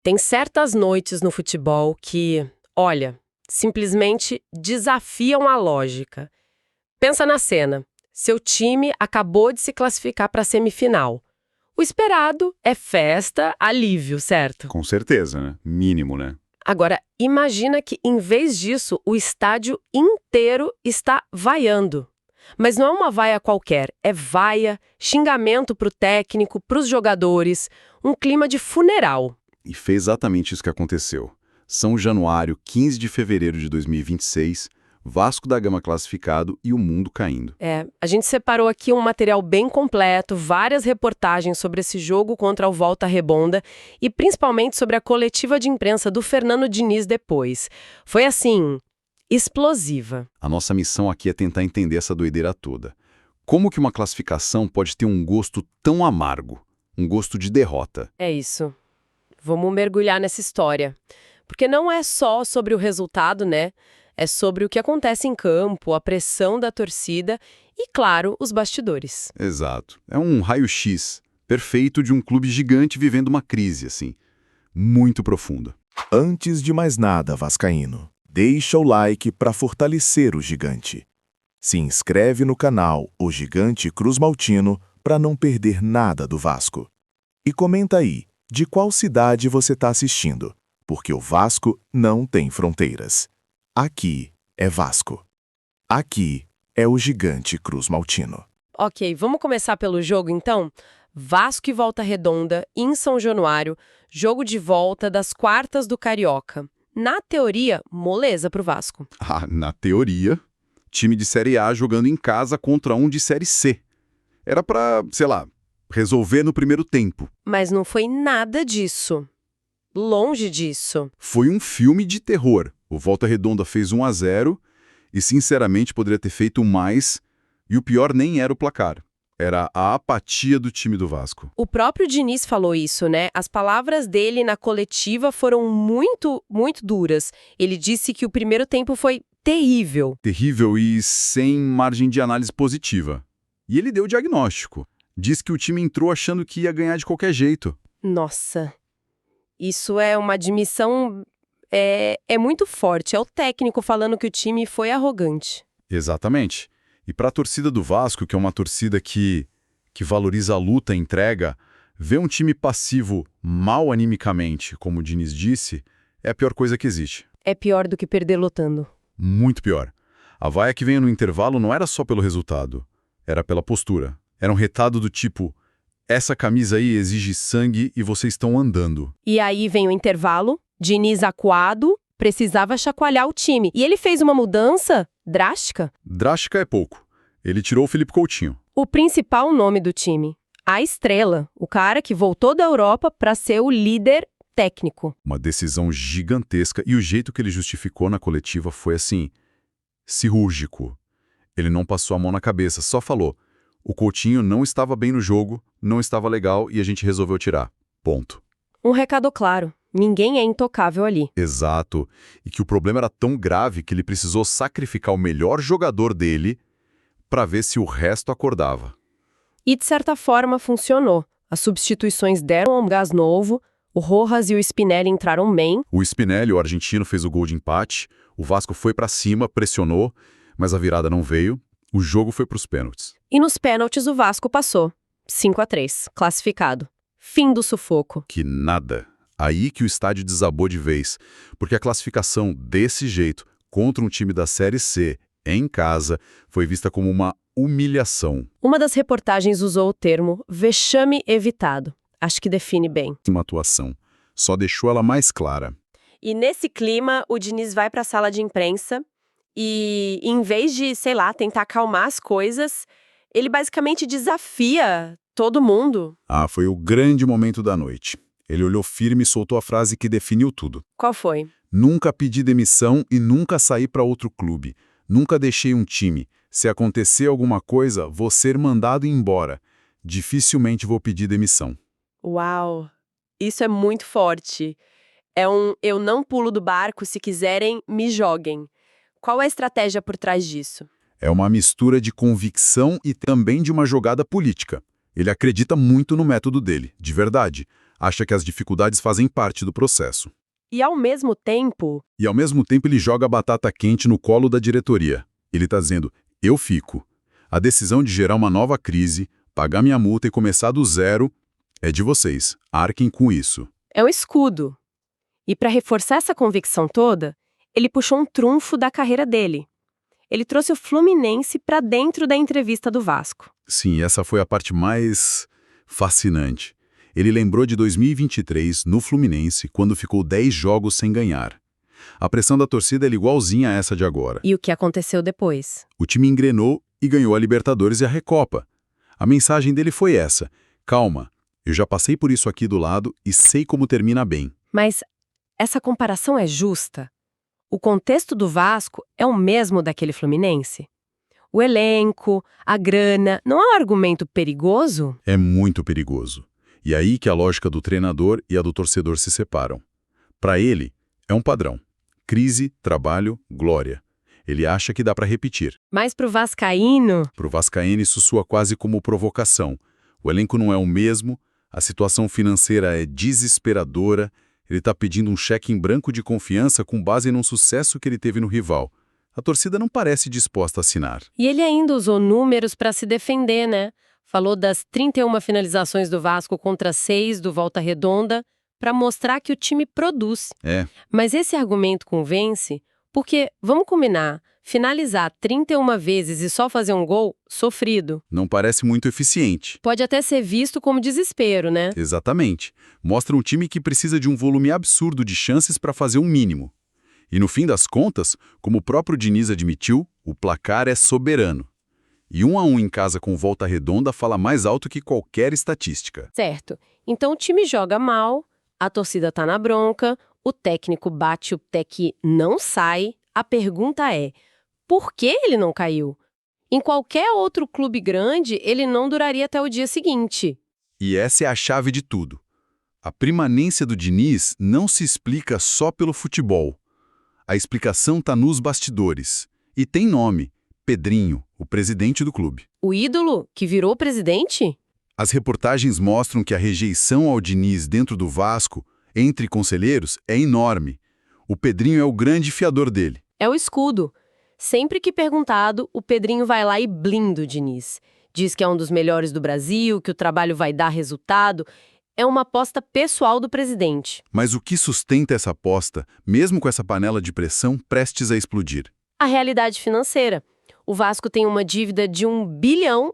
Tem certas noites no futebol que, olha, simplesmente desafiam a lógica. Pensa na cena. Seu time acabou de se classificar para a semifinal. O esperado é festa, alívio, certo? Com certeza, né? Mínimo, né? Agora, imagina que, em vez disso, o estádio inteiro está vaiando. Mas não é uma vaia qualquer, é vaia, xingamento pro técnico, pros jogadores, um clima de funeral. E foi exatamente isso que aconteceu. São Januário, 15 de fevereiro de 2026, Vasco da Gama classificado e o mundo caindo. A gente separou aqui um material bem completo, várias reportagens sobre esse jogo contra o Volta Redonda e principalmente sobre a coletiva de imprensa do Fernando Diniz depois. Foi assim, explosiva. A nossa missão aqui é tentar entender essa doideira toda. Como que uma classificação pode ter um gosto tão amargo? Um gosto de derrota? É isso. Vamos mergulhar nessa história. Porque não é só sobre o resultado, né? É sobre o que acontece em campo, a pressão da torcida e, claro, os bastidores. Exato. É um raio-x perfeito de um clube gigante vivendo uma crise, assim, muito profunda. Antes de mais nada, vascaíno, deixa o like para fortalecer o gigante. Se inscreve no canal O Gigante Cruz Maltino para não perder nada do Vasco. E comenta aí de qual cidade você está assistindo, porque o Vasco não tem fronteiras. Aqui é Vasco. Aqui é o Gigante Cruz Maltino. Ok, vamos começar pelo jogo então? Vasco e Volta Redonda, em São Januário, jogo de volta das quartas do Carioca. Na teoria, moleza pro Vasco. Ah, na teoria, time de Série A jogando em casa contra um de Série C. Era pra, sei lá, resolver no primeiro tempo. Mas não foi nada disso. Longe disso. Foi um filme de terror. O Volta Redonda fez 1-0 e, sinceramente, poderia ter feito mais. E o pior nem era o placar. Era a apatia do time do Vasco. O próprio Diniz falou isso, né? As palavras dele na coletiva foram muito, muito duras. Ele disse que o primeiro tempo foi terrível. Terrível e sem margem de análise positiva. E ele deu o diagnóstico. Diz que o time entrou achando que ia ganhar de qualquer jeito. Nossa, isso é uma admissão... É muito forte. É o técnico falando que o time foi arrogante. Exatamente. E para a torcida do Vasco, que é uma torcida que valoriza a luta e entrega, ver um time passivo mal animicamente, como o Diniz disse, é a pior coisa que existe. É pior do que perder lutando. Muito pior. A vaia que veio no intervalo não era só pelo resultado, era pela postura. Era um retado do tipo, essa camisa aí exige sangue e vocês estão andando. E aí vem o intervalo, Diniz acuado, precisava chacoalhar o time. E ele fez uma mudança drástica. Drástica é pouco. Ele tirou o Felipe Coutinho. O principal nome do time. A estrela, o cara que voltou da Europa para ser o líder técnico. Uma decisão gigantesca e o jeito que ele justificou na coletiva foi assim, cirúrgico. Ele não passou a mão na cabeça, só falou, o Coutinho não estava bem no jogo, não estava legal e a gente resolveu tirar. Ponto. Um recado claro. Ninguém é intocável ali. Exato. E que o problema era tão grave que ele precisou sacrificar o melhor jogador dele para ver se o resto acordava. E, de certa forma, funcionou. As substituições deram um gás novo, o Rojas e o Spinelli entraram bem. O Spinelli, o argentino, fez o gol de empate, o Vasco foi para cima, pressionou, mas a virada não veio, o jogo foi para os pênaltis. E nos pênaltis o Vasco passou. 5-3, classificado. Fim do sufoco. Que nada. Aí que o estádio desabou de vez, porque a classificação desse jeito, contra um time da Série C, em casa, foi vista como uma humilhação. Uma das reportagens usou o termo vexame evitado. Acho que define bem. Uma atuação. Só deixou ela mais clara. E nesse clima, o Diniz vai para a sala de imprensa e, em vez de, sei lá, tentar acalmar as coisas, ele basicamente desafia todo mundo. Ah, foi o grande momento da noite. Ele olhou firme e soltou a frase que definiu tudo. Qual foi? Nunca pedi demissão e nunca saí para outro clube. Nunca deixei um time. Se acontecer alguma coisa, vou ser mandado embora. Dificilmente vou pedir demissão. Uau! Isso é muito forte. É um eu não pulo do barco, se quiserem, me joguem. Qual é a estratégia por trás disso? É uma mistura de convicção e também de uma jogada política. Ele acredita muito no método dele, de verdade. Acha que as dificuldades fazem parte do processo. E ao mesmo tempo, E ao mesmo tempo ele joga a batata quente no colo da diretoria. Ele está dizendo, eu fico. A decisão de gerar uma nova crise, pagar minha multa e começar do zero é de vocês. Arquem com isso. é um escudo. E para reforçar essa convicção toda, ele puxou um trunfo da carreira dele. Ele trouxe o Fluminense para dentro da entrevista do Vasco. Sim, essa foi a parte mais fascinante. Ele lembrou de 2023, no Fluminense, quando ficou 10 jogos sem ganhar. A pressão da torcida era igualzinha a essa de agora. E o que aconteceu depois? O time engrenou e ganhou a Libertadores e a Recopa. A mensagem dele foi essa: calma, eu já passei por isso aqui do lado e sei como termina bem. Mas essa comparação é justa? O contexto do Vasco é o mesmo daquele Fluminense? O elenco, a grana, não é um argumento perigoso? É muito perigoso. E aí que a lógica do treinador e a do torcedor se separam. Para ele, é um padrão. Crise, trabalho, glória. Ele acha que dá para repetir. Mas pro vascaíno, Para o vascaíno isso soa quase como provocação. O elenco não é o mesmo, a situação financeira é desesperadora, ele está pedindo um cheque em branco de confiança com base num sucesso que ele teve no rival. A torcida não parece disposta a assinar. e ele ainda usou números para se defender, né? Falou das 31 finalizações do Vasco contra 6 do Volta Redonda, para mostrar que o time produz. É, Mas esse argumento convence porque, vamos combinar, finalizar 31 vezes e só fazer um gol, sofrido. não parece muito eficiente. Pode até ser visto como desespero, né? Exatamente. Mostra um time que precisa de um volume absurdo de chances para fazer um mínimo. E no fim das contas, como o próprio Diniz admitiu, o placar é soberano. E 1-1 em casa com Volta Redonda fala mais alto que qualquer estatística. Certo. Então o time joga mal, a torcida tá na bronca, o técnico bate o pé que não sai. A pergunta é, por que ele não caiu? Em qualquer outro clube grande, ele não duraria até o dia seguinte. E essa é a chave de tudo. A permanência do Diniz não se explica só pelo futebol. A explicação está nos bastidores. E tem nome: Pedrinho, o presidente do clube. O ídolo que virou presidente? As reportagens mostram que a rejeição ao Diniz dentro do Vasco, entre conselheiros, é enorme. O Pedrinho é o grande fiador dele. É o escudo. Sempre que perguntado, o Pedrinho vai lá e blinda o Diniz. Diz que é um dos melhores do Brasil, que o trabalho vai dar resultado. É uma aposta pessoal do presidente. Mas o que sustenta essa aposta, mesmo com essa panela de pressão prestes a explodir? A realidade financeira. O Vasco tem uma dívida de 1,2 bilhão.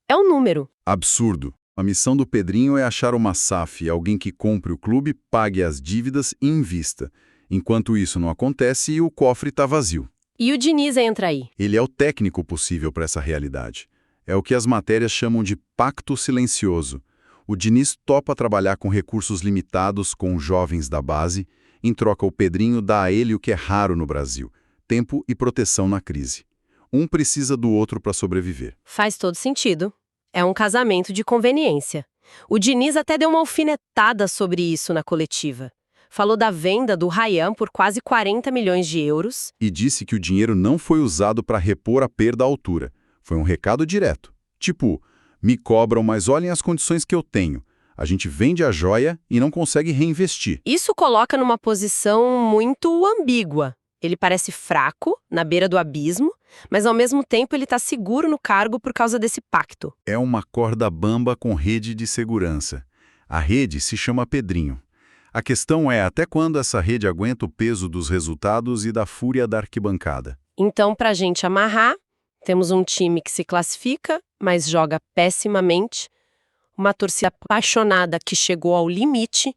É um número. Absurdo. A missão do Pedrinho é achar uma SAF, alguém que compre o clube, pague as dívidas e invista. Enquanto isso não acontece, o cofre está vazio. E o Diniz entra aí. Ele é o técnico possível para essa realidade. É o que as matérias chamam de pacto silencioso. O Diniz topa trabalhar com recursos limitados com os jovens da base. Em troca, o Pedrinho dá a ele o que é raro no Brasil: tempo e proteção na crise. Um precisa do outro para sobreviver. Faz todo sentido. É um casamento de conveniência. O Diniz até deu uma alfinetada sobre isso na coletiva. Falou da venda do Ryan por quase 40 milhões de euros. E disse que o dinheiro não foi usado para repor a perda à altura. Foi um recado direto. Tipo, me cobram, mas olhem as condições que eu tenho. A gente vende a joia e não consegue reinvestir. Isso coloca numa posição muito ambígua. Ele parece fraco, na beira do abismo, mas ao mesmo tempo ele está seguro no cargo por causa desse pacto. É uma corda bamba com rede de segurança. A rede se chama Pedrinho. A questão é até quando essa rede aguenta o peso dos resultados e da fúria da arquibancada. Então, para a gente amarrar, temos um time que se classifica, mas joga pessimamente, uma torcida apaixonada que chegou ao limite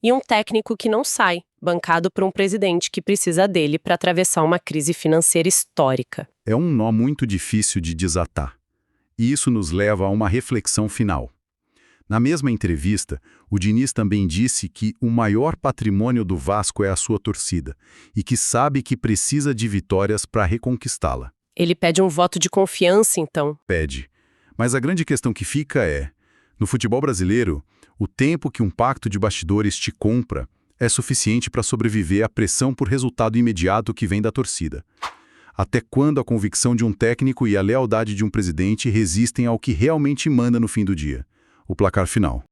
e um técnico que não sai, bancado por um presidente que precisa dele para atravessar uma crise financeira histórica. É um nó muito difícil de desatar. E isso nos leva a uma reflexão final. Na mesma entrevista, o Diniz também disse que o maior patrimônio do Vasco é a sua torcida e que sabe que precisa de vitórias para reconquistá-la. Ele pede um voto de confiança, então. Pede. Mas a grande questão que fica é, no futebol brasileiro, o tempo que um pacto de bastidores te compra é suficiente para sobreviver à pressão por resultado imediato que vem da torcida. Até quando a convicção de um técnico e a lealdade de um presidente resistem ao que realmente manda no fim do dia? o placar final.